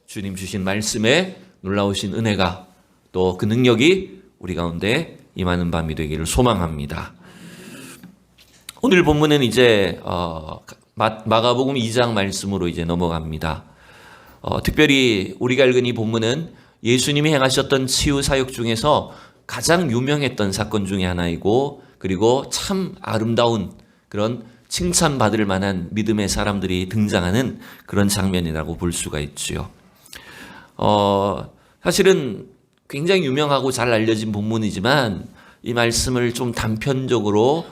주님 주신 말씀에 놀라우신 은혜가 또 그 능력이 우리 가운데 임하는 밤이 되기를 소망합니다. 오늘 본문은 이제 마가복음 2장 말씀으로 이제 넘어갑니다. 특별히 우리가 읽은 이 본문은 예수님이 행하셨던 치유 사역 중에서 가장 유명했던 사건 중에 하나이고, 그리고 참 아름다운 그런 칭찬받을 만한 믿음의 사람들이 등장하는 그런 장면이라고 볼 수가 있지요. 사실은 굉장히 유명하고 잘 알려진 본문이지만 이 말씀을 좀 단편적으로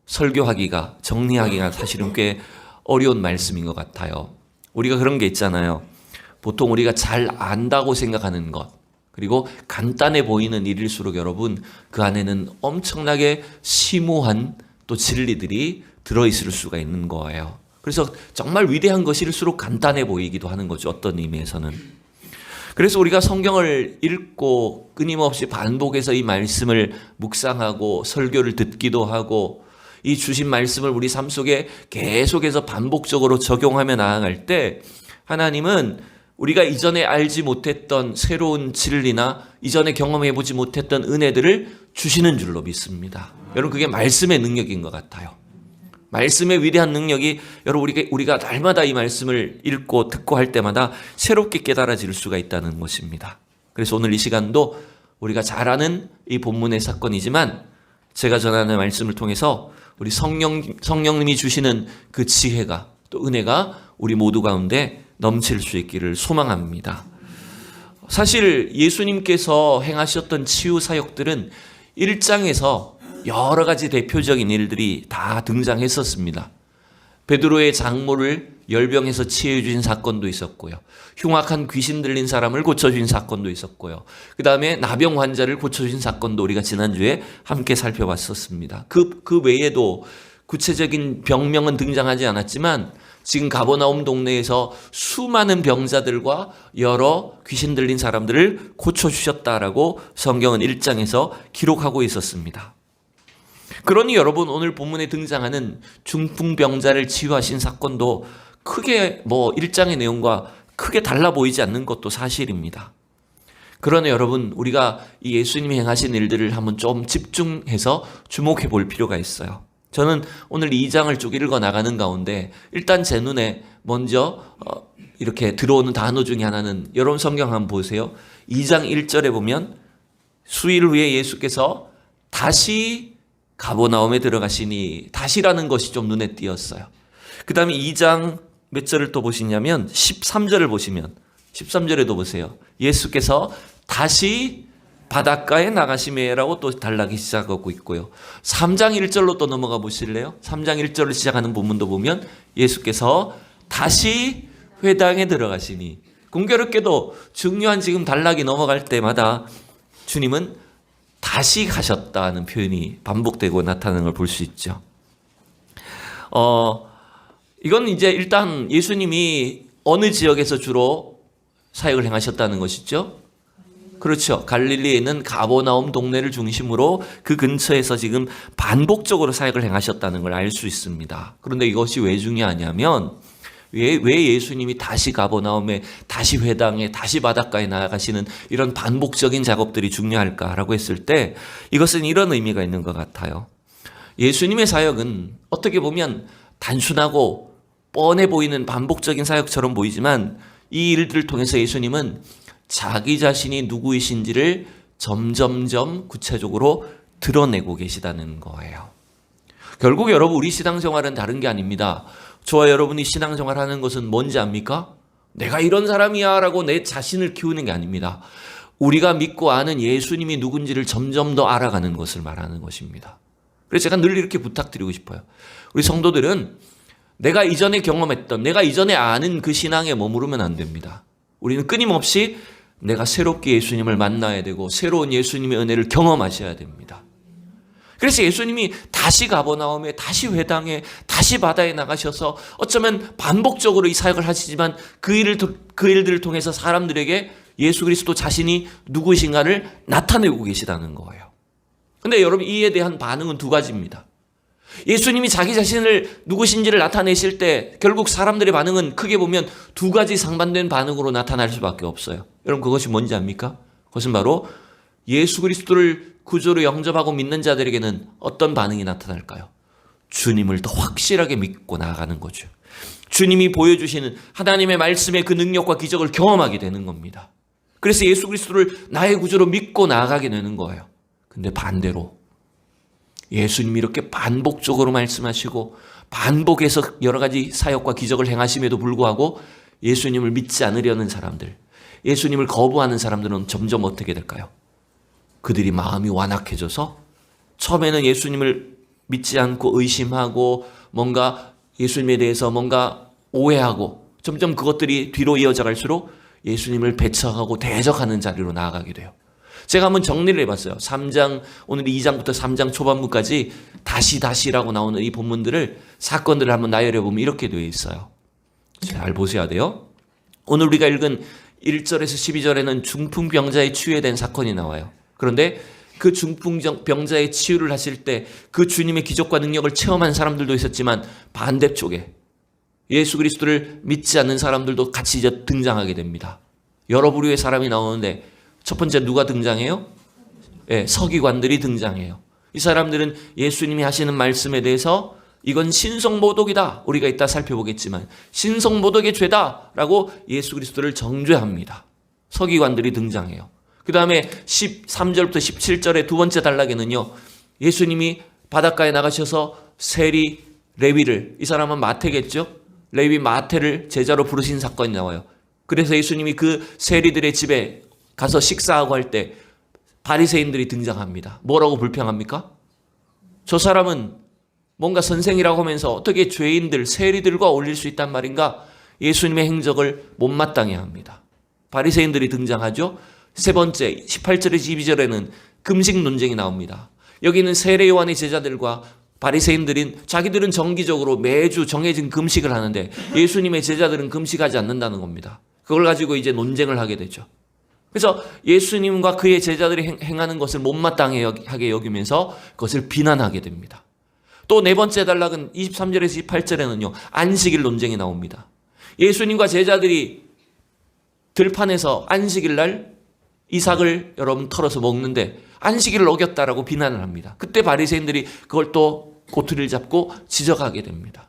설교하기가, 정리하기가 사실은 꽤 어려운 말씀인 것 같아요. 우리가 그런 게 있잖아요. 보통 우리가 잘 안다고 생각하는 것, 그리고 간단해 보이는 일일수록 여러분 그 안에는 엄청나게 심오한 또 진리들이 들어있을 수가 있는 거예요. 그래서 정말 위대한 것일수록 간단해 보이기도 하는 거죠. 어떤 의미에서는. 그래서 우리가 성경을 읽고 끊임없이 반복해서 이 말씀을 묵상하고 설교를 듣기도 하고 이 주신 말씀을 우리 삶 속에 계속해서 반복적으로 적용하며 나아갈 때 하나님은 우리가 이전에 알지 못했던 새로운 진리나 이전에 경험해보지 못했던 은혜들을 주시는 줄로 믿습니다. 여러분, 그게 말씀의 능력인 것 같아요. 말씀의 위대한 능력이 여러분 우리가 날마다 이 말씀을 읽고 듣고 할 때마다 새롭게 깨달아질 수가 있다는 것입니다. 그래서 오늘 이 시간도 우리가 잘 아는 이 본문의 사건이지만 제가 전하는 말씀을 통해서 우리 성령님이 주시는 그 지혜가 또 은혜가 우리 모두 가운데 넘칠 수 있기를 소망합니다. 사실 예수님께서 행하셨던 치유 사역들은 1장에서 여러 가지 대표적인 일들이 다 등장했었습니다. 베드로의 장모를 열병에서 치유해 주신 사건도 있었고요. 흉악한 귀신 들린 사람을 고쳐주신 사건도 있었고요. 그 다음에 나병 환자를 고쳐주신 사건도 우리가 지난주에 함께 살펴봤었습니다. 그 외에도 구체적인 병명은 등장하지 않았지만 지금 가버나움 동네에서 수많은 병자들과 여러 귀신 들린 사람들을 고쳐주셨다라고 성경은 1장에서 기록하고 있었습니다. 그러니 여러분, 오늘 본문에 등장하는 중풍병자를 치유하신 사건도 크게 1장의 내용과 크게 달라 보이지 않는 것도 사실입니다. 그러나 여러분, 우리가 이 예수님이 행하신 일들을 한번 좀 집중해서 주목해 볼 필요가 있어요. 저는 오늘 2장을 쭉 읽어 나가는 가운데 일단 제 눈에 먼저 이렇게 들어오는 단어 중에 하나는, 여러분 성경 한번 보세요. 2장 1절에 보면 수일 후에 예수께서 다시 가버나움에 들어가시니, 다시라는 것이 좀 눈에 띄었어요. 그 다음에 2장 몇 절을 또 보시냐면 13절을 보시면 13절에도 보세요. 예수께서 다시 바닷가에 나가시매라고 또 달라기 시작하고 있고요. 3장 1절로 또 넘어가 보실래요? 3장 1절을 시작하는 본문도 보면 예수께서 다시 회당에 들어가시니, 공교롭게도 중요한 지금 단락이 넘어갈 때마다 주님은 다시 가셨다는 표현이 반복되고 나타나는 걸 볼 수 있죠. 이건 이제 일단 예수님이 어느 지역에서 주로 사역을 행하셨다는 것이죠. 그렇죠. 갈릴리에 있는 가버나움 동네를 중심으로 그 근처에서 지금 반복적으로 사역을 행하셨다는 걸 알 수 있습니다. 그런데 이것이 왜 중요하냐면 왜 예수님이 다시 가버나움에, 다시 회당에, 다시 바닷가에 나아가시는 이런 반복적인 작업들이 중요할까라고 했을 때 이것은 이런 의미가 있는 것 같아요. 예수님의 사역은 어떻게 보면 단순하고 뻔해 보이는 반복적인 사역처럼 보이지만 이 일들을 통해서 예수님은 자기 자신이 누구이신지를 점점점 구체적으로 드러내고 계시다는 거예요. 결국 여러분, 우리 신앙생활은 다른 게 아닙니다. 저와 여러분이 신앙생활하는 것은 뭔지 압니까? 내가 이런 사람이야 라고 내 자신을 키우는 게 아닙니다. 우리가 믿고 아는 예수님이 누군지를 점점 더 알아가는 것을 말하는 것입니다. 그래서 제가 늘 이렇게 부탁드리고 싶어요. 우리 성도들은 내가 이전에 경험했던, 내가 이전에 아는 그 신앙에 머무르면 안 됩니다. 우리는 끊임없이 내가 새롭게 예수님을 만나야 되고 새로운 예수님의 은혜를 경험하셔야 됩니다. 그래서 예수님이 다시 가버나움에, 다시 회당에, 다시 바다에 나가셔서 어쩌면 반복적으로 이 사역을 하시지만 그 일들을 통해서 사람들에게 예수 그리스도 자신이 누구이신가를 나타내고 계시다는 거예요. 근데 여러분, 이에 대한 반응은 두 가지입니다. 예수님이 자기 자신을 누구신지를 나타내실 때 결국 사람들의 반응은 크게 보면 두 가지 상반된 반응으로 나타날 수밖에 없어요. 여러분 그것이 뭔지 압니까? 그것은 바로 예수 그리스도를 구주로 영접하고 믿는 자들에게는 어떤 반응이 나타날까요? 주님을 더 확실하게 믿고 나아가는 거죠. 주님이 보여주시는 하나님의 말씀의 그 능력과 기적을 경험하게 되는 겁니다. 그래서 예수 그리스도를 나의 구주로 믿고 나아가게 되는 거예요. 근데 반대로 예수님이 이렇게 반복적으로 말씀하시고 반복해서 여러 가지 사역과 기적을 행하심에도 불구하고 예수님을 믿지 않으려는 사람들, 예수님을 거부하는 사람들은 점점 어떻게 될까요? 그들이 마음이 완악해져서 처음에는 예수님을 믿지 않고 의심하고 뭔가 예수님에 대해서 뭔가 오해하고 점점 그것들이 뒤로 이어져 갈수록 예수님을 배척하고 대적하는 자리로 나아가게 돼요. 제가 한번 정리를 해봤어요. 3장, 오늘 2장부터 3장 초반부까지 다시라고 나오는 이 본문들을, 사건들을 한번 나열해보면 이렇게 되어 있어요. 잘 보셔야 돼요. 오늘 우리가 읽은 1절에서 12절에는 중풍병자의 치유된 사건이 나와요. 그런데 그 중풍병자의 치유를 하실 때 그 주님의 기적과 능력을 체험한 사람들도 있었지만 반대쪽에 예수 그리스도를 믿지 않는 사람들도 같이 이제 등장하게 됩니다. 여러 부류의 사람이 나오는데 첫 번째 누가 등장해요? 서기관들이 등장해요. 이 사람들은 예수님이 하시는 말씀에 대해서 이건 신성모독이다, 우리가 이따 살펴보겠지만 신성모독의 죄다라고 예수 그리스도를 정죄합니다. 서기관들이 등장해요. 그 다음에 13절부터 17절의 두 번째 단락에는요, 예수님이 바닷가에 나가셔서 세리 레위를, 이 사람은 마태겠죠? 레위 마태를 제자로 부르신 사건이 나와요. 그래서 예수님이 그 세리들의 집에 가서 식사하고 할 때 바리새인들이 등장합니다. 뭐라고 불평합니까? 저 사람은 뭔가 선생이라고 하면서 어떻게 죄인들, 세리들과 어울릴 수 있단 말인가? 예수님의 행적을 못마땅해 합니다. 바리새인들이 등장하죠. 세 번째 18절에서 22절에는 금식 논쟁이 나옵니다. 여기는 세례 요한의 제자들과 바리새인들인, 자기들은 정기적으로 매주 정해진 금식을 하는데 예수님의 제자들은 금식하지 않는다는 겁니다. 그걸 가지고 이제 논쟁을 하게 되죠. 그래서 예수님과 그의 제자들이 행하는 것을 못마땅하게 여기면서 그것을 비난하게 됩니다. 또 네 번째 단락은 23절에서 28절에는요, 안식일 논쟁이 나옵니다. 예수님과 제자들이 들판에서 안식일 날 이삭을 여러분 털어서 먹는데 안식일을 어겼다라고 비난을 합니다. 그때 바리새인들이 그걸 또 고투리를 잡고 지적하게 됩니다.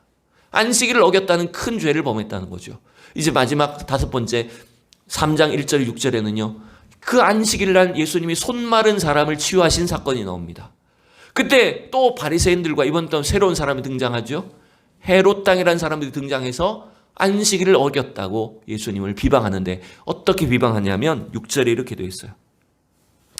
안식일을 어겼다는 큰 죄를 범했다는 거죠. 이제 마지막 다섯 번째 3장 1절 6절에는요, 그 안식일 날 예수님이 손 마른 사람을 치유하신 사건이 나옵니다. 그때 또 바리새인들과 이번 또 새로운 사람이 등장하죠. 헤롯 땅이라는 사람들이 등장해서 안식일을 어겼다고 예수님을 비방하는데 어떻게 비방하냐면 6절에 이렇게 되어 있어요.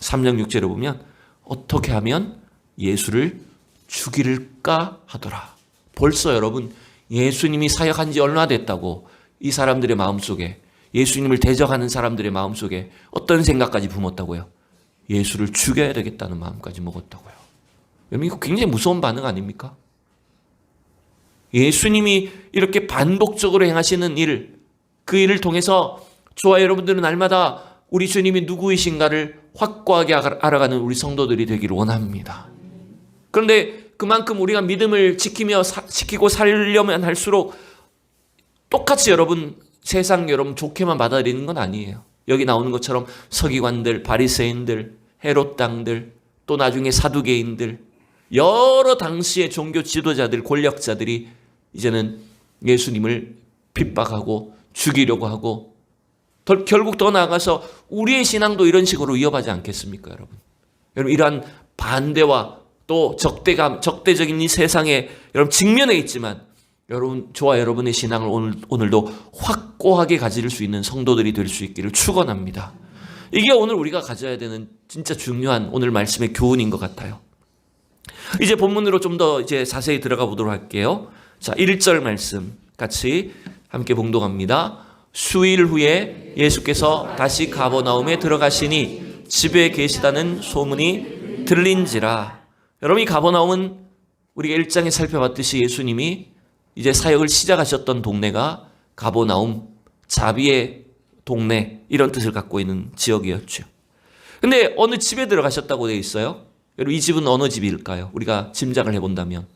3장 6절에 보면 어떻게 하면 예수를 죽일까 하더라. 벌써 여러분 예수님이 사역한 지 얼마나 됐다고 이 사람들의 마음속에, 예수님을 대적하는 사람들의 마음속에 어떤 생각까지 품었다고요? 예수를 죽여야 되겠다는 마음까지 먹었다고요. 여러분 이거 굉장히 무서운 반응 아닙니까? 예수님이 이렇게 반복적으로 행하시는 일, 그 일을 통해서 저와 여러분들은 날마다 우리 주님이 누구이신가를 확고하게 알아가는 우리 성도들이 되기를 원합니다. 그런데 그만큼 우리가 믿음을 지키고 살려면 할수록 똑같이 여러분 세상 여러분 좋게만 받아들이는 건 아니에요. 여기 나오는 것처럼 서기관들, 바리새인들, 헤롯 당들, 또 나중에 사두개인들, 여러 당시의 종교 지도자들, 권력자들이 이제는 예수님을 핍박하고 죽이려고 하고 결국 더 나아가서 우리의 신앙도 이런 식으로 위협하지 않겠습니까, 여러분? 여러분 이러한 반대와 또 적대적인 이 세상에 여러분 직면해 있지만 여러분 저와 여러분의 신앙을 오늘도 확고하게 가질 수 있는 성도들이 될 수 있기를 축원합니다. 이게 오늘 우리가 가져야 되는 진짜 중요한 오늘 말씀의 교훈인 것 같아요. 이제 본문으로 좀 더 이제 자세히 들어가 보도록 할게요. 자, 1절 말씀 같이 함께 봉독합니다. 수일 후에 예수께서 다시 가버나움에 들어가시니 집에 계시다는 소문이 들린지라. 여러분 이 가버나움은 우리가 1장에 살펴봤듯이 예수님이 이제 사역을 시작하셨던 동네가 가버나움, 자비의 동네, 이런 뜻을 갖고 있는 지역이었죠. 근데 어느 집에 들어가셨다고 되어 있어요. 여러분 이 집은 어느 집일까요? 우리가 짐작을 해본다면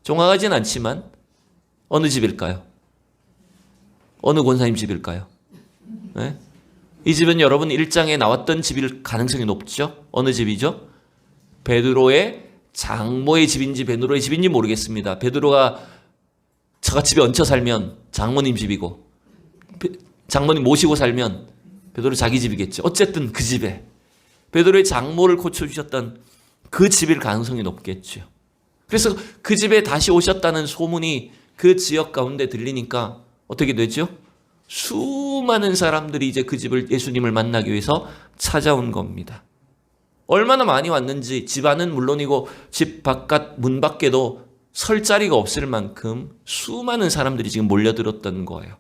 종합하진 않지만 어느 집일까요? 어느 권사님 집일까요? 네? 이 집은 여러분 1장에 나왔던 집일 가능성이 높죠? 어느 집이죠? 베드로의 장모의 집인지 베드로의 집인지 모르겠습니다. 베드로가 처갓집에 얹혀 살면 장모님 집이고 장모님 모시고 살면 베드로 자기 집이겠죠. 어쨌든 그 집에 베드로의 장모를 고쳐주셨던 그 집일 가능성이 높겠죠. 그래서 그 집에 다시 오셨다는 소문이 그 지역 가운데 들리니까 어떻게 되죠? 수많은 사람들이 이제 그 집을 예수님을 만나기 위해서 찾아온 겁니다. 얼마나 많이 왔는지 집 안은 물론이고 집 바깥 문 밖에도 설 자리가 없을 만큼 수많은 사람들이 지금 몰려들었던 거예요.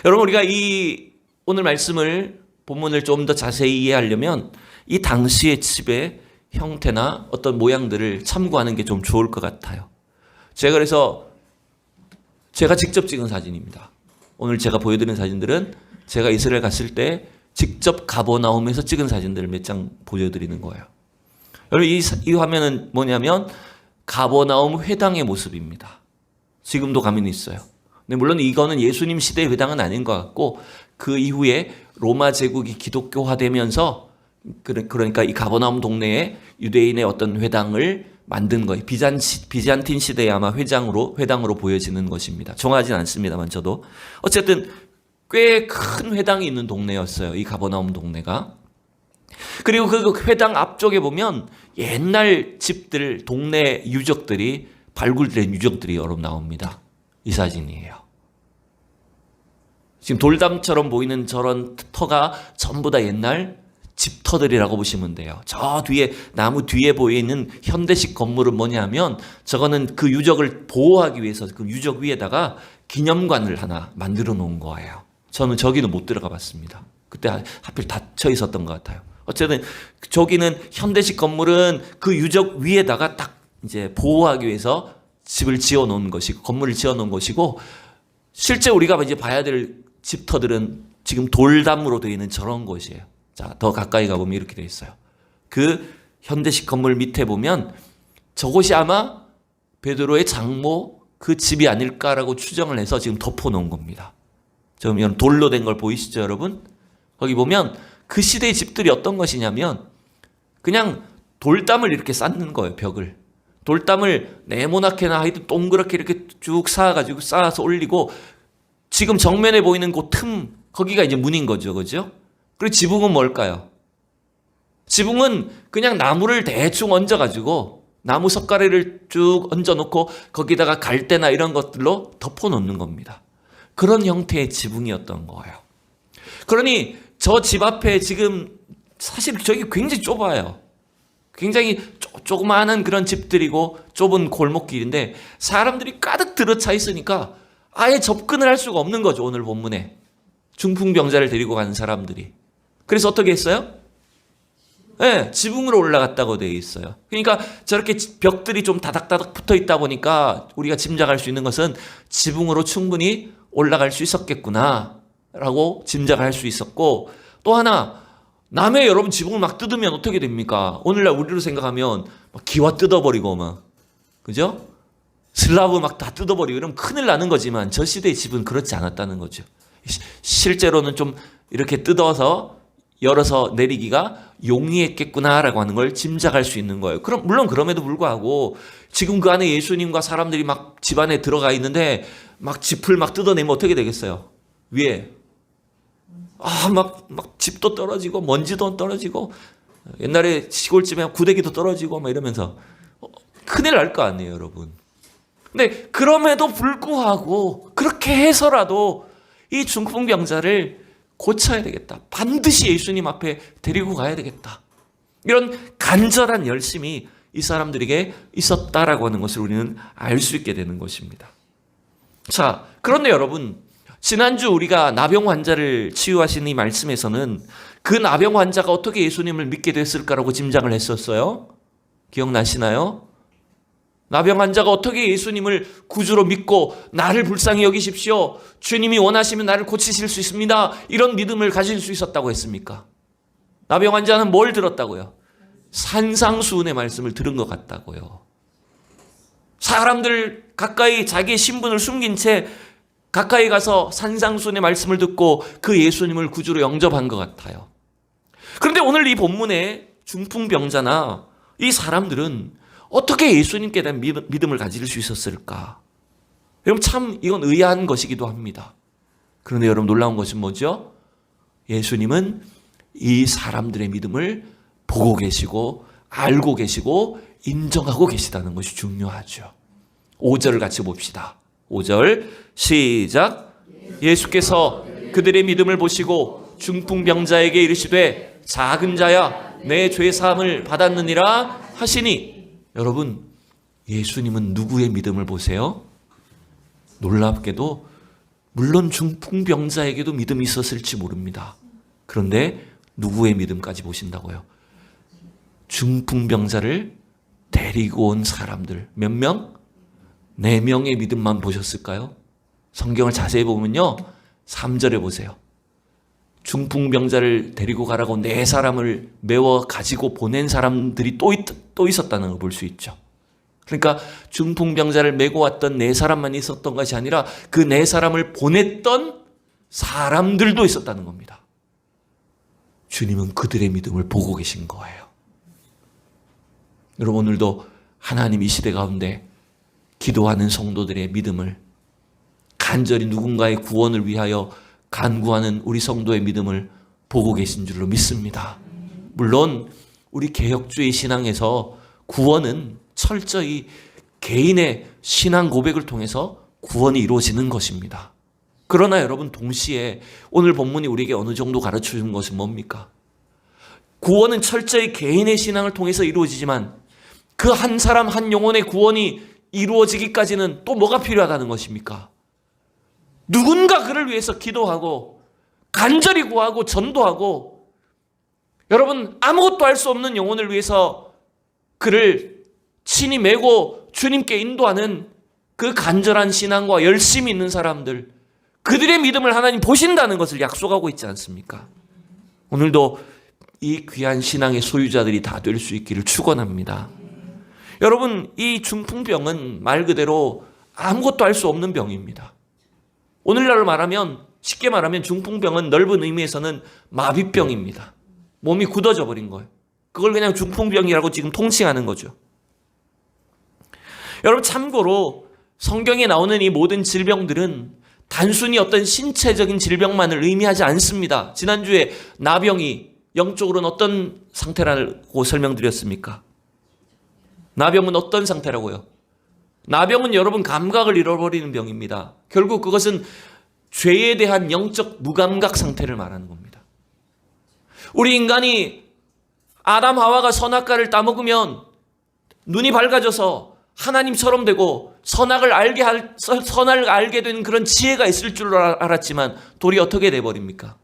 여러분 우리가 이 오늘 말씀을 본문을 좀 더 자세히 이해하려면 이 당시의 집의 형태나 어떤 모양들을 참고하는 게 좀 좋을 것 같아요. 그래서 제가 직접 찍은 사진입니다. 오늘 제가 보여드리는 사진들은 제가 이스라엘 갔을 때 직접 가버나움에서 찍은 사진들을 몇 장 보여드리는 거예요. 여러분 이 화면은 뭐냐면 가버나움 회당의 모습입니다. 지금도 가면 있어요. 근데 물론 이거는 예수님 시대의 회당은 아닌 것 같고 그 이후에 로마 제국이 기독교화되면서 그러니까 이 가버나움 동네에 유대인의 어떤 회당을 만든 거예요. 비잔틴 시대에 아마 회당으로 보여지는 것입니다. 정하진 않습니다만 저도 어쨌든 꽤 큰 회당이 있는 동네였어요. 이 가버나움 동네가. 그리고 그 회당 앞쪽에 보면 옛날 집들, 동네 유적들이 발굴된 유적들이 여러 나옵니다. 이 사진이에요. 지금 돌담처럼 보이는 저런 터가 전부 다 옛날 집터들이라고 보시면 돼요. 저 뒤에 나무 뒤에 보이는 현대식 건물은 뭐냐면 저거는 그 유적을 보호하기 위해서 그 유적 위에다가 기념관을 하나 만들어 놓은 거예요. 저는 저기는 못 들어가 봤습니다. 그때 하필 닫혀 있었던 것 같아요. 어쨌든 저기는 현대식 건물은 그 유적 위에다가 딱 이제 보호하기 위해서 집을 지어 놓은 것이고 건물을 지어 놓은 것이고 실제 우리가 이제 봐야 될 집터들은 지금 돌담으로 되어 있는 저런 곳이에요. 자, 더 가까이 가보면 이렇게 되어 있어요. 그 현대식 건물 밑에 보면 저곳이 아마 베드로의 장모 그 집이 아닐까라고 추정을 해서 지금 덮어놓은 겁니다. 지금 이런 돌로 된 걸 보이시죠, 여러분? 거기 보면 그 시대의 집들이 어떤 것이냐면 그냥 돌담을 이렇게 쌓는 거예요, 벽을. 돌담을 네모나게나 하여튼 동그랗게 이렇게 쭉 쌓아서 올리고 지금 정면에 보이는 그 틈, 거기가 이제 문인 거죠, 그죠? 그리고 지붕은 뭘까요? 지붕은 그냥 나무를 대충 얹어가지고 나무 석가래를 쭉 얹어놓고 거기다가 갈대나 이런 것들로 덮어놓는 겁니다. 그런 형태의 지붕이었던 거예요. 그러니 저 집 앞에 지금 사실 저기 굉장히 좁아요. 굉장히 조그마한 그런 집들이고 좁은 골목길인데 사람들이 가득 들어차 있으니까 아예 접근을 할 수가 없는 거죠. 오늘 본문에 중풍병자를 데리고 가는 사람들이. 그래서 어떻게 했어요? 네, 지붕으로 올라갔다고 되어 있어요. 그러니까 저렇게 벽들이 좀 다닥다닥 붙어 있다 보니까 우리가 짐작할 수 있는 것은 지붕으로 충분히 올라갈 수 있었겠구나 라고 짐작할 수 있었고, 또 하나 남의 여러분 지붕을 막 뜯으면 어떻게 됩니까? 오늘날 우리로 생각하면 막 기와 뜯어버리고 막, 그죠? 슬라브 막 다 뜯어버리고 이러면 큰일 나는 거지만 저 시대의 집은 그렇지 않았다는 거죠. 실제로는 좀 이렇게 뜯어서 열어서 내리기가 용이했겠구나라고 하는 걸 짐작할 수 있는 거예요. 물론 그럼에도 불구하고 지금 그 안에 예수님과 사람들이 막 집 안에 들어가 있는데 막 짚을 막 뜯어내면 어떻게 되겠어요? 위에 막 집도 떨어지고 먼지도 떨어지고 옛날에 시골집에 구데기도 떨어지고 막 이러면서 큰일 날 거 아니에요, 여러분. 근데 그럼에도 불구하고 그렇게 해서라도 이 중풍병자를 고쳐야 되겠다. 반드시 예수님 앞에 데리고 가야 되겠다. 이런 간절한 열심이 이 사람들에게 있었다라고 하는 것을 우리는 알 수 있게 되는 것입니다. 자, 그런데 여러분, 지난주 우리가 나병 환자를 치유하신 이 말씀에서는 그 나병 환자가 어떻게 예수님을 믿게 됐을까라고 짐작을 했었어요. 기억나시나요? 나병 환자가 어떻게 예수님을 구주로 믿고 나를 불쌍히 여기십시오, 주님이 원하시면 나를 고치실 수 있습니다, 이런 믿음을 가질 수 있었다고 했습니까? 나병 환자는 뭘 들었다고요? 산상수훈의 말씀을 들은 것 같다고요. 사람들 가까이 자기의 신분을 숨긴 채 가까이 가서 산상수훈의 말씀을 듣고 그 예수님을 구주로 영접한 것 같아요. 그런데 오늘 이 본문의 중풍병자나 이 사람들은 어떻게 예수님께 대한 믿음을 가질 수 있었을까? 여러분, 참 이건 의아한 것이기도 합니다. 그런데 여러분, 놀라운 것은 뭐죠? 예수님은 이 사람들의 믿음을 보고 계시고 알고 계시고 인정하고 계시다는 것이 중요하죠. 5절을 같이 봅시다. 5절 시작. 예수께서 그들의 믿음을 보시고 중풍병자에게 이르시되 작은 자야 내 죄 사함을 받았느니라 하시니. 여러분, 예수님은 누구의 믿음을 보세요? 놀랍게도 물론 중풍병자에게도 믿음이 있었을지 모릅니다. 그런데 누구의 믿음까지 보신다고요? 중풍병자를 데리고 온 사람들 몇 명? 4명의 믿음만 보셨을까요? 성경을 자세히 보면요, 3절에 보세요. 중풍병자를 데리고 가라고 4사람을 메워 가지고 보낸 사람들이 또 있었다는 걸 볼 수 있죠. 그러니까 중풍병자를 메고 왔던 4사람만 있었던 것이 아니라 그 4사람을 보냈던 사람들도 있었다는 겁니다. 주님은 그들의 믿음을 보고 계신 거예요. 여러분, 오늘도 하나님 이 시대 가운데 기도하는 성도들의 믿음을, 간절히 누군가의 구원을 위하여 간구하는 우리 성도의 믿음을 보고 계신 줄로 믿습니다. 물론 우리 개혁주의 신앙에서 구원은 철저히 개인의 신앙 고백을 통해서 구원이 이루어지는 것입니다. 그러나 여러분, 동시에 오늘 본문이 우리에게 어느 정도 가르쳐주는 것은 뭡니까? 구원은 철저히 개인의 신앙을 통해서 이루어지지만 그 한 사람 한 영혼의 구원이 이루어지기까지는 또 뭐가 필요하다는 것입니까? 누군가 그를 위해서 기도하고 간절히 구하고 전도하고, 여러분, 아무것도 할 수 없는 영혼을 위해서 그를 친히 메고 주님께 인도하는 그 간절한 신앙과 열심이 있는 사람들, 그들의 믿음을 하나님 보신다는 것을 약속하고 있지 않습니까? 오늘도 이 귀한 신앙의 소유자들이 다 될 수 있기를 축원합니다. 여러분, 이 중풍병은 말 그대로 아무것도 할 수 없는 병입니다. 오늘날로 말하면, 쉽게 말하면 중풍병은 넓은 의미에서는 마비병입니다. 몸이 굳어져 버린 거예요. 그걸 그냥 중풍병이라고 지금 통칭하는 거죠. 여러분, 참고로 성경에 나오는 이 모든 질병들은 단순히 어떤 신체적인 질병만을 의미하지 않습니다. 지난주에 나병이 영적으로는 어떤 상태라고 설명드렸습니까? 나병은 어떤 상태라고요? 나병은 여러분 감각을 잃어버리는 병입니다. 결국 그것은 죄에 대한 영적 무감각 상태를 말하는 겁니다. 우리 인간이 아담 하와가 선악과를 따먹으면 눈이 밝아져서 하나님처럼 되고 선악을 알게 되는 그런 지혜가 있을 줄 알았지만 돌이 어떻게 돼버립니까?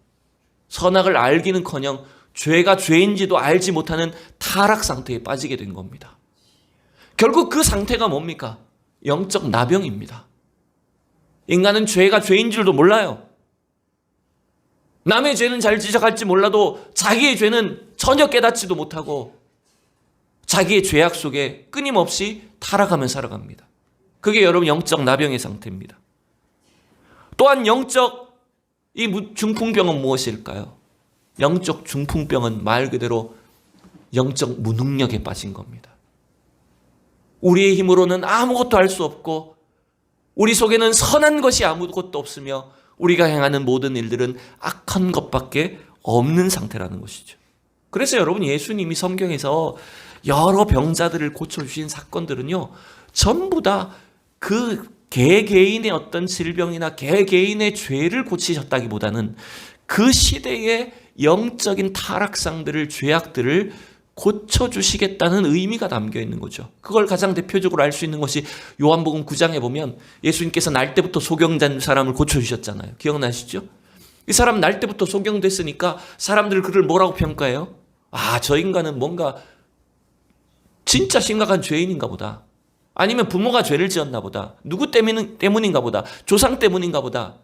선악을 알기는커녕 죄가 죄인지도 알지 못하는 타락 상태에 빠지게 된 겁니다. 결국 그 상태가 뭡니까? 영적 나병입니다. 인간은 죄가 죄인 줄도 몰라요. 남의 죄는 잘 지적할지 몰라도 자기의 죄는 전혀 깨닫지도 못하고 자기의 죄악 속에 끊임없이 타락하며 살아갑니다. 그게 여러분 영적 나병의 상태입니다. 또한 영적 이 중풍병은 무엇일까요? 영적 중풍병은 말 그대로 영적 무능력에 빠진 겁니다. 우리의 힘으로는 아무것도 할 수 없고 우리 속에는 선한 것이 아무것도 없으며 우리가 행하는 모든 일들은 악한 것밖에 없는 상태라는 것이죠. 그래서 여러분, 예수님이 성경에서 여러 병자들을 고쳐주신 사건들은요, 전부 다 그 개개인의 어떤 질병이나 개개인의 죄를 고치셨다기보다는 그 시대의 영적인 타락상들을, 죄악들을 고쳐주시겠다는 의미가 담겨 있는 거죠. 그걸 가장 대표적으로 알 수 있는 것이 요한복음 9장에 보면 예수님께서 날 때부터 소경된 사람을 고쳐주셨잖아요. 기억나시죠? 이 사람 날 때부터 소경됐으니까 사람들 그를 뭐라고 평가해요? 아, 저 인간은 뭔가 진짜 심각한 죄인인가 보다. 아니면 부모가 죄를 지었나 보다. 누구 때문인가 보다. 조상 때문인가 보다.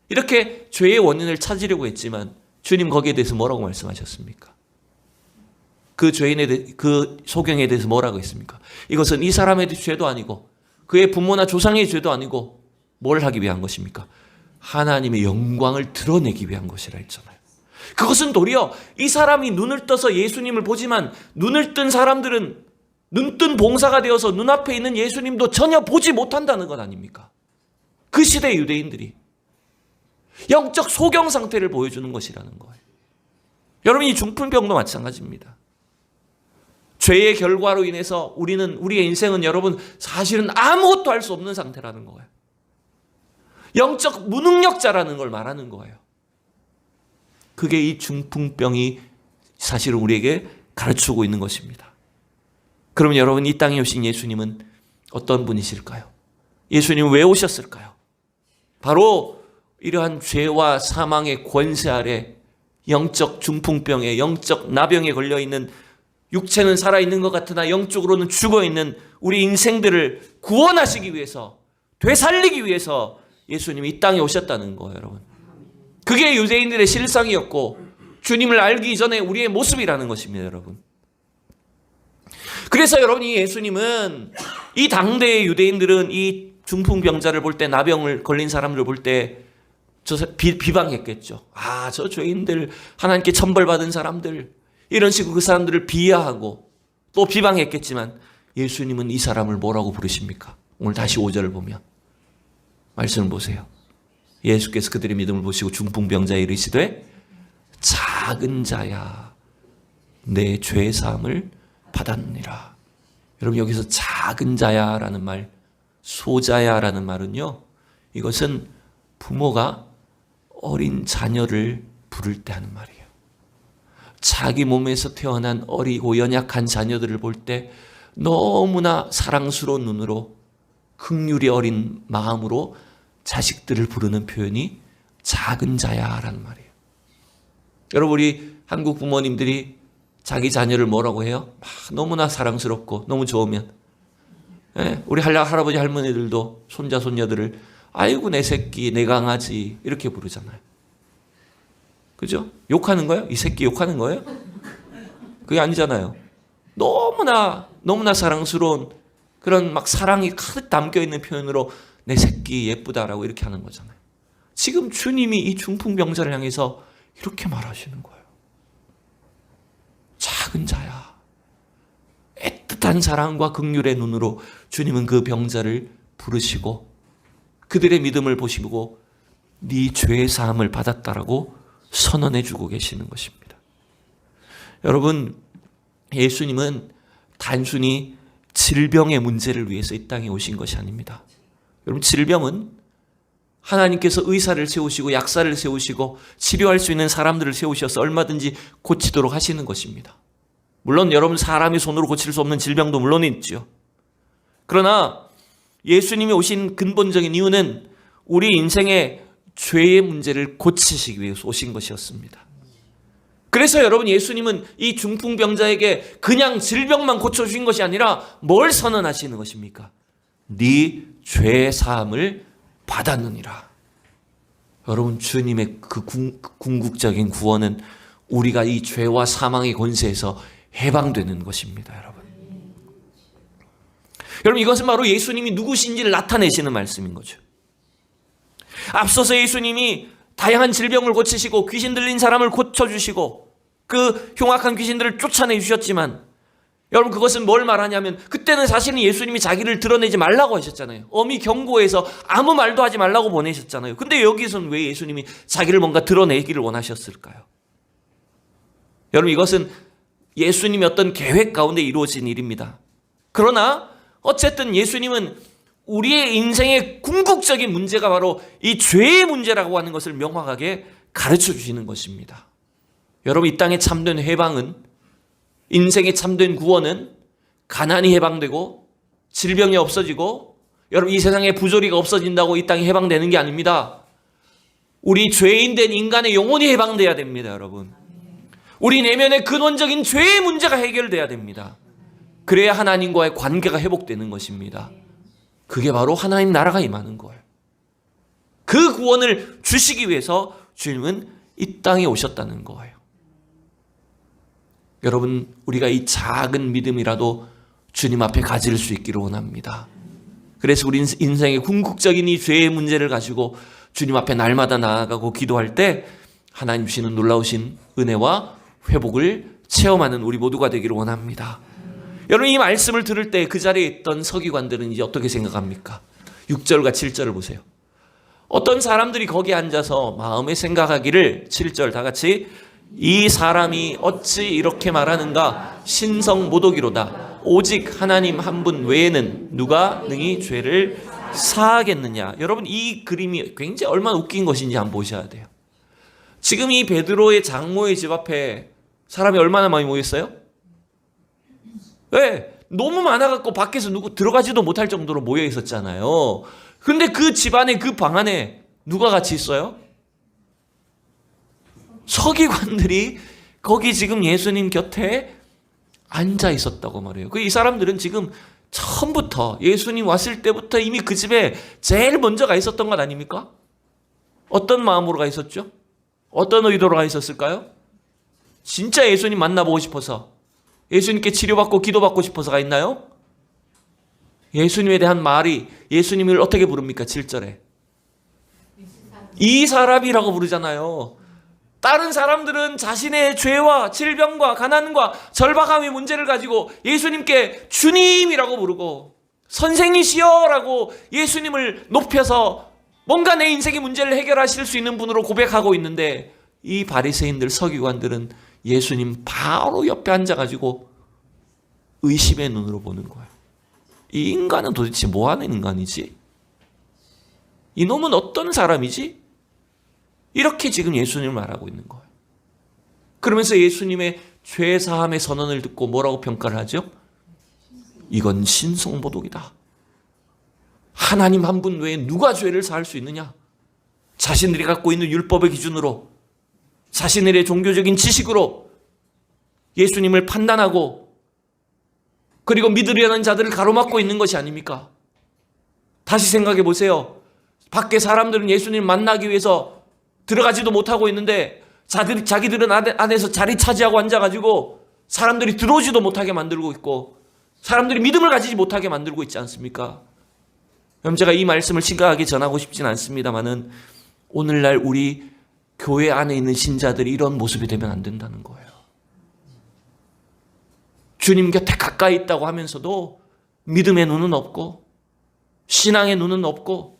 이렇게 죄의 원인을 찾으려고 했지만 주님 거기에 대해서 뭐라고 말씀하셨습니까? 그 죄인에 대해, 그 소경에 대해서 뭐라고 했습니까? 이것은 이 사람의 죄도 아니고 그의 부모나 조상의 죄도 아니고 뭘 하기 위한 것입니까? 하나님의 영광을 드러내기 위한 것이라 했잖아요. 그것은 도리어 이 사람이 눈을 떠서 예수님을 보지만 눈을 뜬 사람들은 눈뜬 봉사가 되어서 눈앞에 있는 예수님도 전혀 보지 못한다는 것 아닙니까? 그 시대 유대인들이 영적 소경 상태를 보여주는 것이라는 거예요. 여러분, 이 중풍병도 마찬가지입니다. 죄의 결과로 인해서 우리의 인생은 여러분 사실은 아무것도 할 수 없는 상태라는 거예요. 영적 무능력자라는 걸 말하는 거예요. 그게 이 중풍병이 사실은 우리에게 가르치고 있는 것입니다. 그러면 여러분, 이 땅에 오신 예수님은 어떤 분이실까요? 예수님은 왜 오셨을까요? 바로 이러한 죄와 사망의 권세 아래 영적 중풍병에, 영적 나병에 걸려있는, 육체는 살아있는 것 같으나 영적으로는 죽어있는 우리 인생들을 구원하시기 위해서, 되살리기 위해서 예수님이 이 땅에 오셨다는 거예요, 여러분. 그게 유대인들의 실상이었고 주님을 알기 전에 우리의 모습이라는 것입니다, 여러분. 그래서 여러분, 이 예수님은, 이 당대의 유대인들은 이 중풍병자를 볼 때, 나병을 걸린 사람들을 볼 때 비방했겠죠. 아, 저 죄인들, 하나님께 천벌받은 사람들, 이런 식으로 그 사람들을 비하하고 또 비방했겠지만 예수님은 이 사람을 뭐라고 부르십니까? 오늘 다시 5절을 보면 말씀을 보세요. 예수께서 그들의 믿음을 보시고 중풍병자에 이르시되 작은 자야, 내 죄 사함을 받았느니라. 여러분, 여기서 작은 자야라는 말, 소자야라는 말은요, 이것은 부모가 어린 자녀를 부를 때 하는 말이에요. 자기 몸에서 태어난 어리고 연약한 자녀들을 볼 때 너무나 사랑스러운 눈으로, 긍휼이 어린 마음으로 자식들을 부르는 표현이 작은 자야라는 말이에요. 여러분, 우리 한국 부모님들이 자기 자녀를 뭐라고 해요? 너무나 사랑스럽고 너무 좋으면, 우리 할아버지 할머니들도 손자 손녀들을 아이고 내 새끼, 내 강아지 이렇게 부르잖아요. 그죠? 욕하는 거예요? 이 새끼 욕하는 거예요? 그게 아니잖아요. 너무나 사랑스러운 그런 막 사랑이 가득 담겨있는 표현으로 내 새끼 예쁘다라고 이렇게 하는 거잖아요. 지금 주님이 이 중풍병자를 향해서 이렇게 말하시는 거예요. 작은 자야. 애틋한 사랑과 긍휼의 눈으로 주님은 그 병자를 부르시고 그들의 믿음을 보시고 네 죄 사함을 받았다라고 선언해 주고 계시는 것입니다. 여러분, 예수님은 단순히 질병의 문제를 위해서 이 땅에 오신 것이 아닙니다. 여러분, 질병은 하나님께서 의사를 세우시고 약사를 세우시고 치료할 수 있는 사람들을 세우셔서 얼마든지 고치도록 하시는 것입니다. 물론 여러분, 사람의 손으로 고칠 수 없는 질병도 물론 있죠. 그러나 예수님이 오신 근본적인 이유는 우리 인생의 죄의 문제를 고치시기 위해서 오신 것이었습니다. 그래서 여러분, 예수님은 이 중풍병자에게 그냥 질병만 고쳐주신 것이 아니라 뭘 선언하시는 것입니까? 네 죄 사함을 받았느니라. 여러분, 주님의 그 궁극적인 구원은 우리가 이 죄와 사망의 권세에서 해방되는 것입니다, 여러분. 여러분, 이것은 바로 예수님이 누구신지를 나타내시는 말씀인 거죠. 앞서서 예수님이 다양한 질병을 고치시고 귀신 들린 사람을 고쳐주시고 그 흉악한 귀신들을 쫓아내 주셨지만, 여러분, 그것은 뭘 말하냐면 그때는 사실은 예수님이 자기를 드러내지 말라고 하셨잖아요. 엄히 경고해서 아무 말도 하지 말라고 보내셨잖아요. 근데 여기서는 왜 예수님이 자기를 뭔가 드러내기를 원하셨을까요? 여러분, 이것은 예수님의 어떤 계획 가운데 이루어진 일입니다. 그러나 어쨌든 예수님은 우리의 인생의 궁극적인 문제가 바로 이 죄의 문제라고 하는 것을 명확하게 가르쳐 주시는 것입니다. 여러분, 이 땅의 참된 해방은, 인생의 참된 구원은 가난이 해방되고 질병이 없어지고, 여러분, 이 세상에 부조리가 없어진다고 이 땅이 해방되는 게 아닙니다. 우리 죄인 된 인간의 영혼이 해방돼야 됩니다, 여러분. 우리 내면의 근원적인 죄의 문제가 해결돼야 됩니다. 그래야 하나님과의 관계가 회복되는 것입니다. 그게 바로 하나님 나라가 임하는 거예요. 그 구원을 주시기 위해서 주님은 이 땅에 오셨다는 거예요. 여러분, 우리가 이 작은 믿음이라도 주님 앞에 가질 수 있기를 원합니다. 그래서 우리 인생의 궁극적인 이 죄의 문제를 가지고 주님 앞에 날마다 나아가고 기도할 때 하나님 주시는 놀라우신 은혜와 회복을 체험하는 우리 모두가 되기를 원합니다. 여러분, 이 말씀을 들을 때 그 자리에 있던 서기관들은 이제 어떻게 생각합니까? 6절과 7절을 보세요. 어떤 사람들이 거기 앉아서 마음에 생각하기를 7절 다 같이 이 사람이 어찌 이렇게 말하는가 신성모독이로다. 오직 하나님 한 분 외에는 누가 능히 죄를 사하겠느냐. 여러분, 이 그림이 굉장히 얼마나 웃긴 것인지 한번 보셔야 돼요. 지금 이 베드로의 장모의 집 앞에 사람이 얼마나 많이 모였어요? 네, 너무 많아갖고 밖에서 누구 들어가지도 못할 정도로 모여 있었잖아요. 근데 그 집안에 그 방 안에 누가 같이 있어요? 서기관들이 거기 지금 예수님 곁에 앉아 있었다고 말해요. 이 사람들은 지금 처음부터 예수님 왔을 때부터 이미 그 집에 제일 먼저 가 있었던 것 아닙니까? 어떤 마음으로 가 있었죠? 어떤 의도로 가 있었을까요? 진짜 예수님 만나보고 싶어서, 예수님께 치료받고 기도받고 싶어서 가 있나요? 예수님에 대한 말이, 예수님을 어떻게 부릅니까? 7절에 이 사람이라고 부르잖아요. 다른 사람들은 자신의 죄와 질병과 가난과 절박함의 문제를 가지고 예수님께 주님이라고 부르고 선생이시여라고 예수님을 높여서 뭔가 내 인생의 문제를 해결하실 수 있는 분으로 고백하고 있는데, 이 바리새인들 서기관들은 예수님 바로 옆에 앉아가지고 의심의 눈으로 보는 거예요. 이 인간은 도대체 뭐 하는 인간이지? 이놈은 어떤 사람이지? 이렇게 지금 예수님을 말하고 있는 거예요. 그러면서 예수님의 죄사함의 선언을 듣고 뭐라고 평가를 하죠? 이건 신성모독이다. 하나님 한 분 외에 누가 죄를 사할 수 있느냐? 자신들이 갖고 있는 율법의 기준으로, 자신들의 종교적인 지식으로 예수님을 판단하고 그리고 믿으려는 자들을 가로막고 있는 것이 아닙니까? 다시 생각해 보세요. 밖에 사람들은 예수님을 만나기 위해서 들어가지도 못하고 있는데 자기들은 안에서 자리 차지하고 앉아가지고 사람들이 들어오지도 못하게 만들고 있고 사람들이 믿음을 가지지 못하게 만들고 있지 않습니까? 그럼 제가 이 말씀을 심각하게 전하고 싶진 않습니다만은 오늘날 우리 교회 안에 있는 신자들이 이런 모습이 되면 안 된다는 거예요. 주님 곁에 가까이 있다고 하면서도 믿음의 눈은 없고 신앙의 눈은 없고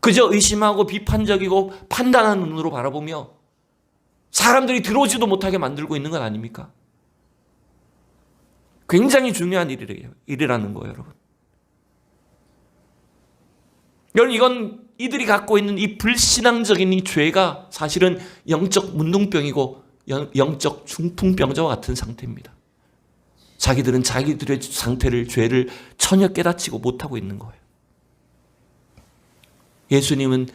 그저 의심하고 비판적이고 판단하는 눈으로 바라보며 사람들이 들어오지도 못하게 만들고 있는 건 아닙니까? 굉장히 중요한 일이라는 거예요, 여러분. 여러분, 이건 이들이 갖고 있는 이 불신앙적인 이 죄가 사실은 영적 문둥병이고 영적 중풍병자와 같은 상태입니다. 자기들은 자기들의 상태를, 죄를 전혀 깨닫지고 못하고 있는 거예요. 예수님은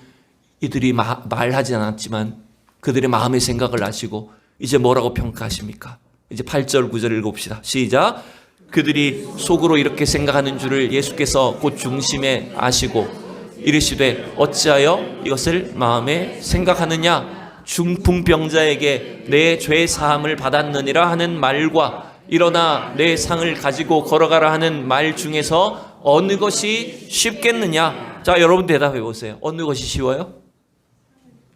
이들이 말하지 않았지만 그들의 마음의 생각을 아시고 이제 뭐라고 평가하십니까? 이제 8절 9절 읽어봅시다. 시작. 그들이 속으로 이렇게 생각하는 줄을 예수께서 곧 중심에 아시고 이르시되 어찌하여 이것을 마음에 생각하느냐? 중풍병자에게 내 죄 사함을 받았느니라 하는 말과 일어나 내 상을 가지고 걸어가라 하는 말 중에서 어느 것이 쉽겠느냐? 자, 여러분 대답해 보세요. 어느 것이 쉬워요?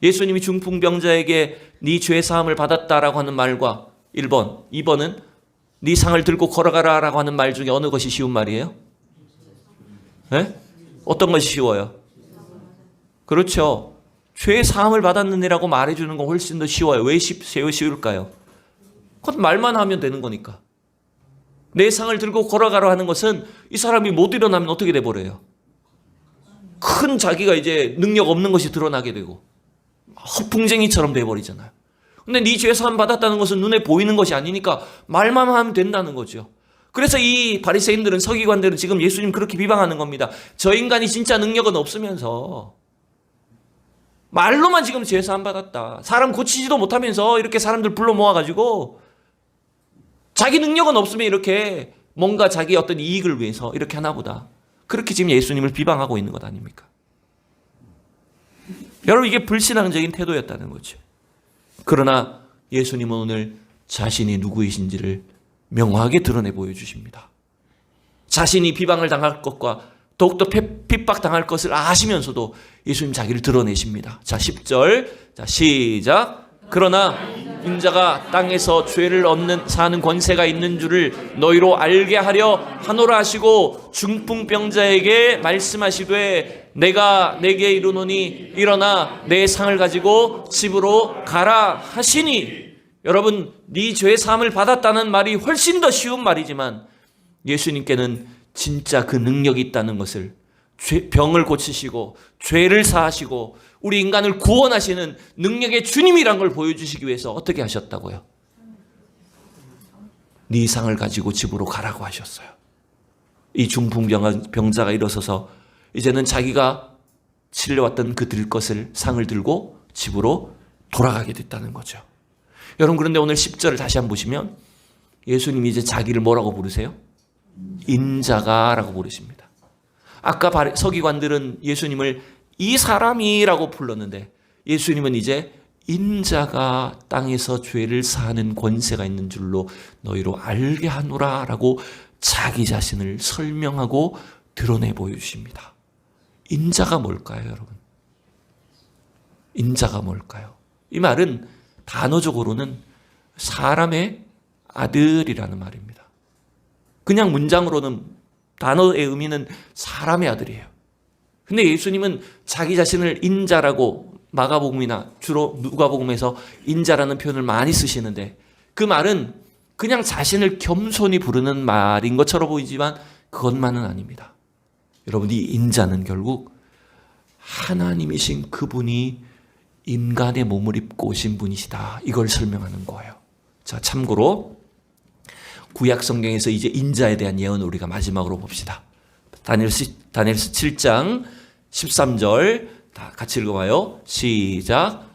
예수님이 중풍병자에게 네 죄 사함을 받았다라고 하는 말과 1번, 2번은 네 상을 들고 걸어가라라고 하는 말 중에 어느 것이 쉬운 말이에요? 네? 어떤 것이 쉬워요? 그렇죠. 죄 사함을 받았느니라고 말해주는 건 훨씬 더 쉬워요. 왜 쉬울까요? 그건 말만 하면 되는 거니까. 내 상을 들고 걸어가라 하는 것은 이 사람이 못 일어나면 어떻게 돼버려요? 큰 자기가 이제 능력 없는 것이 드러나게 되고 허풍쟁이처럼 돼버리잖아요. 근데 네 죄 사함 받았다는 것은 눈에 보이는 것이 아니니까 말만 하면 된다는 거죠. 그래서 이 바리새인들은, 서기관들은 지금 예수님 그렇게 비방하는 겁니다. 저 인간이 진짜 능력은 없으면서 말로만 지금 죄 사함 받았다. 사람 고치지도 못하면서 이렇게 사람들 불러 모아가지고 자기 능력은 없으면 이렇게 뭔가 자기 어떤 이익을 위해서 이렇게 하나 보다. 그렇게 지금 예수님을 비방하고 있는 것 아닙니까? 여러분, 이게 불신앙적인 태도였다는 거죠. 그러나 예수님은 오늘 자신이 누구이신지를 명확하게 드러내 보여주십니다. 자신이 비방을 당할 것과 더욱더 핍박당할 것을 아시면서도 예수님 자기를 드러내십니다. 자, 10절. 자, 시작. 그러나 인자가 땅에서 죄를 사는 권세가 있는 줄을 너희로 알게 하려 하노라 하시고 중풍병자에게 말씀하시되 내가 내게 이르노니 일어나 내 상을 가지고 집으로 가라 하시니. 여러분, 네 죄 사함을 받았다는 말이 훨씬 더 쉬운 말이지만 예수님께는 진짜 그 능력이 있다는 것을, 병을 고치시고 죄를 사하시고 우리 인간을 구원하시는 능력의 주님이란 걸 보여주시기 위해서 어떻게 하셨다고요? 네 상을 가지고 집으로 가라고 하셨어요. 이 중풍병자가 일어서서 이제는 자기가 치려왔던 그 들 것을, 상을 들고 집으로 돌아가게 됐다는 거죠. 여러분, 그런데 오늘 10절을 다시 한번 보시면 예수님이 이제 자기를 뭐라고 부르세요? 인자가라고 부르십니다. 아까 서기관들은 예수님을 이 사람이라고 불렀는데 예수님은 이제 인자가 땅에서 죄를 사하는 권세가 있는 줄로 너희로 알게 하노라 라고 자기 자신을 설명하고 드러내 보여주십니다. 인자가 뭘까요, 여러분? 인자가 뭘까요? 이 말은 단어적으로는 사람의 아들이라는 말입니다. 그냥 문장으로는 단어의 의미는 사람의 아들이에요. 근데 예수님은 자기 자신을 인자라고, 마가복음이나 주로 누가복음에서 인자라는 표현을 많이 쓰시는데 그 말은 그냥 자신을 겸손히 부르는 말인 것처럼 보이지만 그것만은 아닙니다. 여러분, 이 인자는 결국 하나님이신 그분이 인간의 몸을 입고 오신 분이시다, 이걸 설명하는 거예요. 자, 참고로 구약 성경에서 이제 인자에 대한 예언을 우리가 마지막으로 봅시다. 다니엘서 7장 13절 다 같이 읽어봐요. 시작.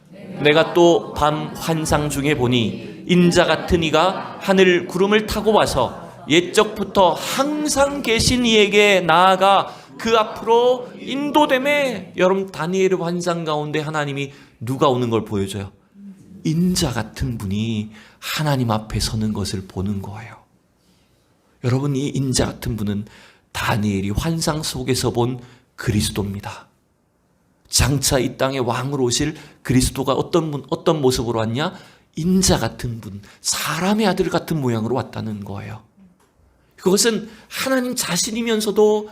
내가 또 밤 환상 중에 보니 인자 같은 이가 하늘 구름을 타고 와서 옛적부터 항상 계신 이에게 나아가 그 앞으로 인도됨에. 여러분, 다니엘의 환상 가운데 하나님이 누가 오는 걸 보여줘요? 인자 같은 분이 하나님 앞에 서는 것을 보는 거예요. 여러분, 이 인자 같은 분은 다니엘이 환상 속에서 본 그리스도입니다. 장차 이 땅에 왕으로 오실 그리스도가 어떤 모습으로 왔냐? 인자 같은 분, 사람의 아들 같은 모양으로 왔다는 거예요. 그것은 하나님 자신이면서도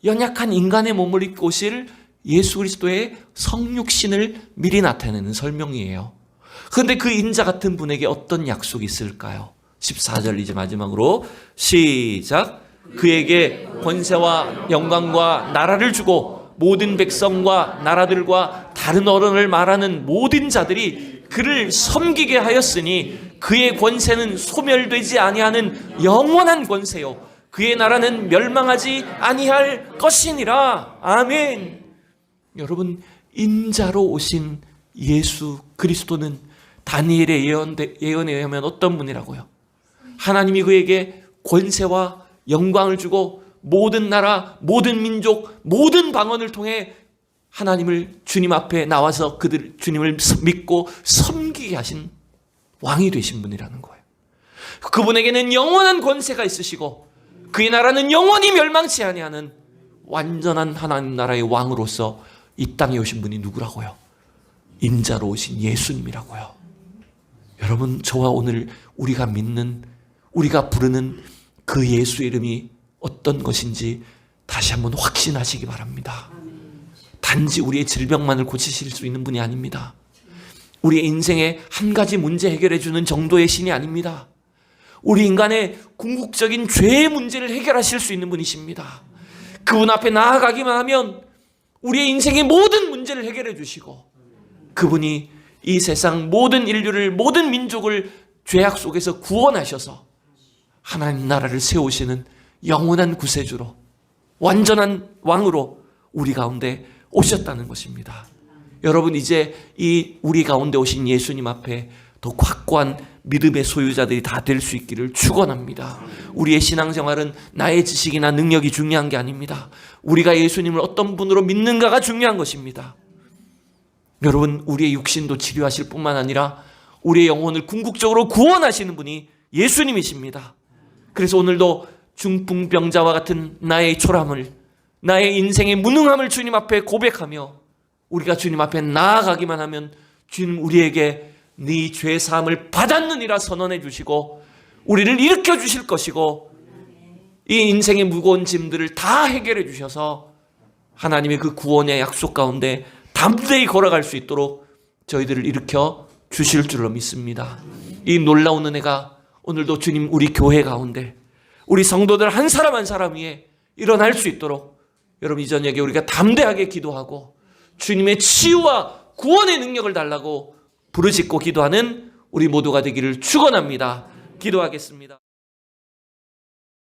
연약한 인간의 몸을 입고 오실 예수 그리스도의 성육신을 미리 나타내는 설명이에요. 그런데 그 인자 같은 분에게 어떤 약속이 있을까요? 14절 이제 마지막으로 시작. 그에게 권세와 영광과 나라를 주고 모든 백성과 나라들과 다른 언어를 말하는 모든 자들이 그를 섬기게 하였으니 그의 권세는 소멸되지 아니하는 영원한 권세요 그의 나라는 멸망하지 아니할 것이니라. 아멘. 여러분, 인자로 오신 예수 그리스도는 다니엘의 예언에 의하면 어떤 분이라고요? 하나님이 그에게 권세와 영광을 주고 모든 나라, 모든 민족, 모든 방언을 통해 하나님을 주님 앞에 나와서 주님을 믿고 섬기게 하신 왕이 되신 분이라는 거예요. 그분에게는 영원한 권세가 있으시고 그의 나라는 영원히 멸망치 아니하는 완전한 하나님 나라의 왕으로서 이 땅에 오신 분이 누구라고요? 인자로 오신 예수님이라고요. 여러분, 저와 오늘 우리가 믿는, 우리가 부르는 그 예수 이름이 어떤 것인지 다시 한번 확신하시기 바랍니다. 단지 우리의 질병만을 고치실 수 있는 분이 아닙니다. 우리의 인생의 한 가지 문제 해결해 주는 정도의 신이 아닙니다. 우리 인간의 궁극적인 죄의 문제를 해결하실 수 있는 분이십니다. 그분 앞에 나아가기만 하면 우리의 인생의 모든 문제를 해결해 주시고 그분이 이 세상 모든 인류를, 모든 민족을 죄악 속에서 구원하셔서 하나님 나라를 세우시는 영원한 구세주로, 완전한 왕으로 우리 가운데 오셨다는 것입니다. 여러분, 이제 이 우리 가운데 오신 예수님 앞에 더 확고한 믿음의 소유자들이 다 될 수 있기를 축원합니다. 우리의 신앙생활은 나의 지식이나 능력이 중요한 게 아닙니다. 우리가 예수님을 어떤 분으로 믿는가가 중요한 것입니다. 여러분, 우리의 육신도 치료하실 뿐만 아니라 우리의 영혼을 궁극적으로 구원하시는 분이 예수님이십니다. 그래서 오늘도 중풍병자와 같은 나의 초람을 나의 인생의 무능함을 주님 앞에 고백하며 우리가 주님 앞에 나아가기만 하면 주님 우리에게 네 죄 사함을 받았느니라 선언해 주시고 우리를 일으켜 주실 것이고 이 인생의 무거운 짐들을 다 해결해 주셔서 하나님의 그 구원의 약속 가운데 담대히 걸어갈 수 있도록 저희들을 일으켜 주실 줄로 믿습니다. 이 놀라운 은혜가 오늘도 주님 우리 교회 가운데 우리 성도들 한 사람 한 사람 위에 일어날 수 있도록 여러분 이 저녁에 우리가 담대하게 기도하고 주님의 치유와 구원의 능력을 달라고 부르짖고 기도하는 우리 모두가 되기를 축원합니다. 기도하겠습니다.